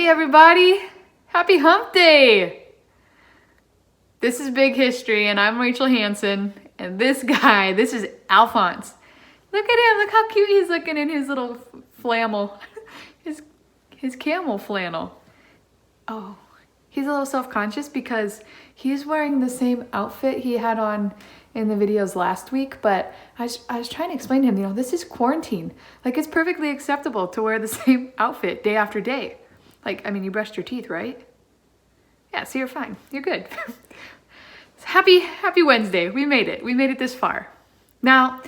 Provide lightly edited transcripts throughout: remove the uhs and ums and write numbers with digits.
Hey everybody, happy hump day. This is Big History and I'm Rachel Hansen, and this guy, this is Alphonse. Look at him, look how cute he's looking in his little flannel, his camel flannel. Oh, he's a little self-conscious because he's wearing the same outfit he had on in the videos last week, but I was trying to explain to him, this is quarantine. Like, it's perfectly acceptable to wear the same outfit day after day. Like, I mean, you brushed your teeth, right? Yeah, so you're fine. You're good. Happy Wednesday. We made it. We made it this far. Now,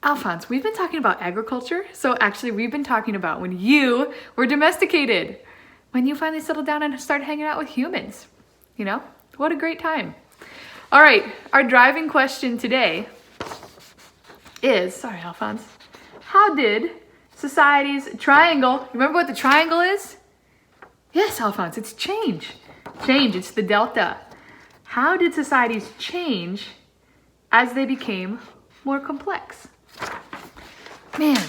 Alphonse, we've been talking about agriculture. So actually, we've been talking about when you were domesticated, when you finally settled down and started hanging out with humans. What a great time. All right, our driving question today is, sorry, Alphonse, how did society's triangle, remember what the triangle is? Yes, Alphonse, it's change. Change, it's the delta. How did societies change as they became more complex? Man,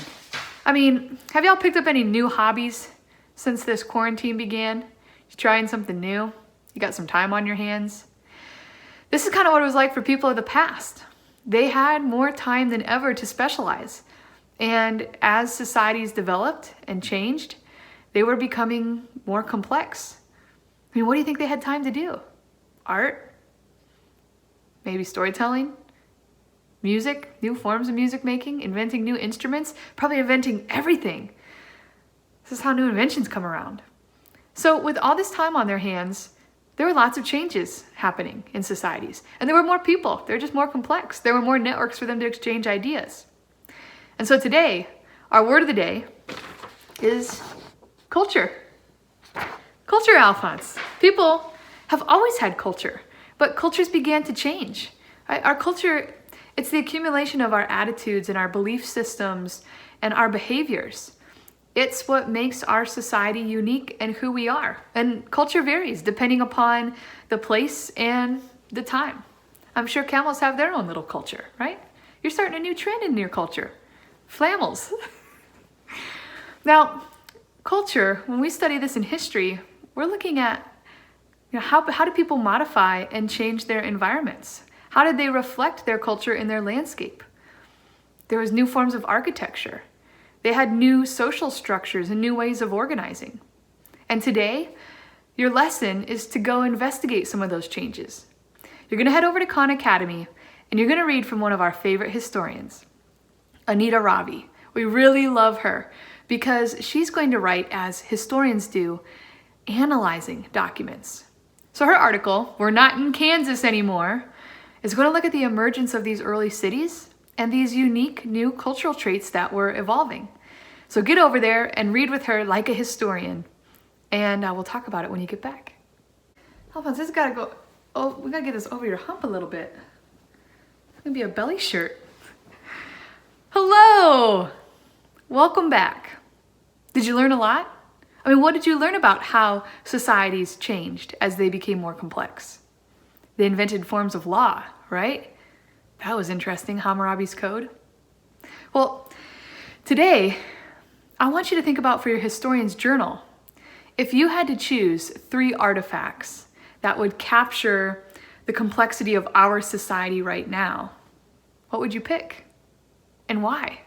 I mean, have y'all picked up any new hobbies since this quarantine began? You trying something new? You got some time on your hands? This is kind of what it was like for people of the past. They had more time than ever to specialize. And as societies developed and changed, they were becoming more complex. I mean, what do you think they had time to do? Art? Maybe storytelling? Music? New forms of music making? Inventing new instruments? Probably inventing everything. This is how new inventions come around. So with all this time on their hands, there were lots of changes happening in societies. And there were more people. They were just more complex. There were more networks for them to exchange ideas. And so today, our word of the day is culture. Culture, Alphonse. People have always had culture, but cultures began to change. Right? Our culture, it's the accumulation of our attitudes and our belief systems and our behaviors. It's what makes our society unique and who we are. And culture varies depending upon the place and the time. I'm sure camels have their own little culture, right? You're starting a new trend in your culture. Flannels. Now, culture, when we study this in history, we're looking at how do people modify and change their environments? How did they reflect their culture in their landscape? There was new forms of architecture. They had new social structures and new ways of organizing. And today, your lesson is to go investigate some of those changes. You're going to head over to Khan Academy and you're going to read from one of our favorite historians, Anita Ravi. We really love her because she's going to write as historians do, analyzing documents. So her article, We're Not in Kansas Anymore, is going to look at the emergence of these early cities and these unique new cultural traits that were evolving. So get over there and read with her like a historian, and we'll talk about it when you get back. Alphonse, this has got to go, we got to get this over your hump a little bit. It's going to be a belly shirt. Hello! Welcome back. Did you learn a lot? I mean, what did you learn about how societies changed as they became more complex? They invented forms of law, right? That was interesting, Hammurabi's Code. Well, today, I want you to think about for your historian's journal, if you had to choose 3 artifacts that would capture the complexity of our society right now, what would you pick? And why?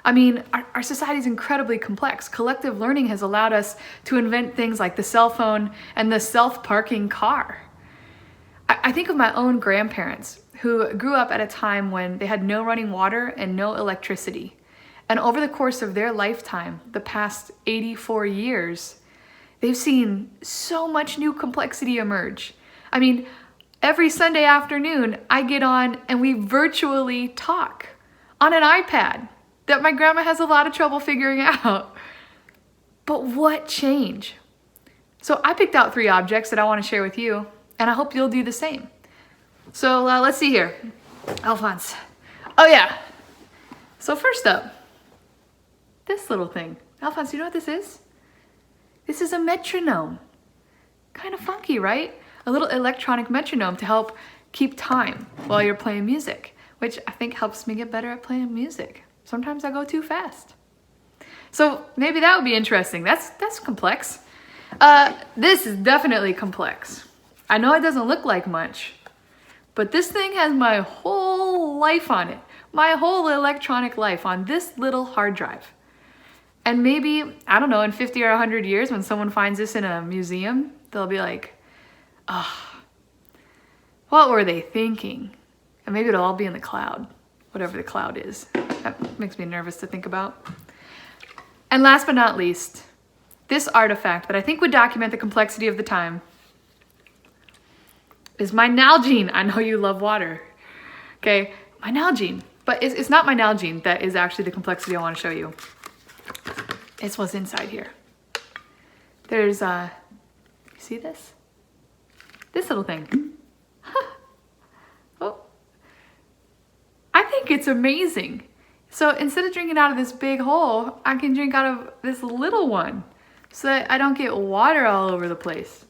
I mean, our society is incredibly complex. Collective learning has allowed us to invent things like the cell phone and the self-parking car. I think of my own grandparents who grew up at a time when they had no running water and no electricity. And over the course of their lifetime, the past 84 years, they've seen so much new complexity emerge. I mean, every Sunday afternoon, I get on and we virtually talk on an iPad that my grandma has a lot of trouble figuring out. But what change? So I picked out 3 objects that I want to share with you, and I hope you'll do the same. So let's see here. Alphonse. Oh yeah. So first up, this little thing. Alphonse, you know what this is? This is a metronome. Kind of funky, right? A little electronic metronome to help keep time while you're playing music, which I think helps me get better at playing music. Sometimes I go too fast. So maybe that would be interesting. That's complex. This is definitely complex. I know it doesn't look like much, but this thing has my whole life on it. My whole electronic life on this little hard drive. And maybe, I don't know, in 50 or 100 years when someone finds this in a museum, they'll be like, oh, what were they thinking? And maybe it'll all be in the cloud, whatever the cloud is. That makes me nervous to think about. And last but not least, this artifact that I think would document the complexity of the time is my Nalgene. I know you love water. Okay, my Nalgene. But it's not my Nalgene that is actually the complexity I want to show you. It's what's inside here. There's, you see this? This little thing. Oh. I think it's amazing. So instead of drinking out of this big hole, I can drink out of this little one so that I don't get water all over the place.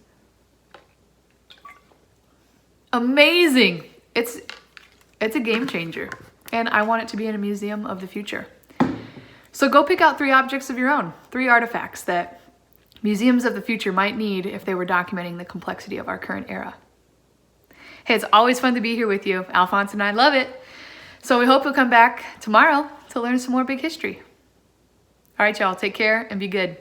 Amazing. It's a game changer, and I want it to be in a museum of the future. So go pick out 3 objects of your own, 3 artifacts that museums of the future might need if they were documenting the complexity of our current era. Hey, it's always fun to be here with you. Alphonse and I love it. So we hope you'll come back tomorrow to learn some more big history. All right, y'all, take care and be good.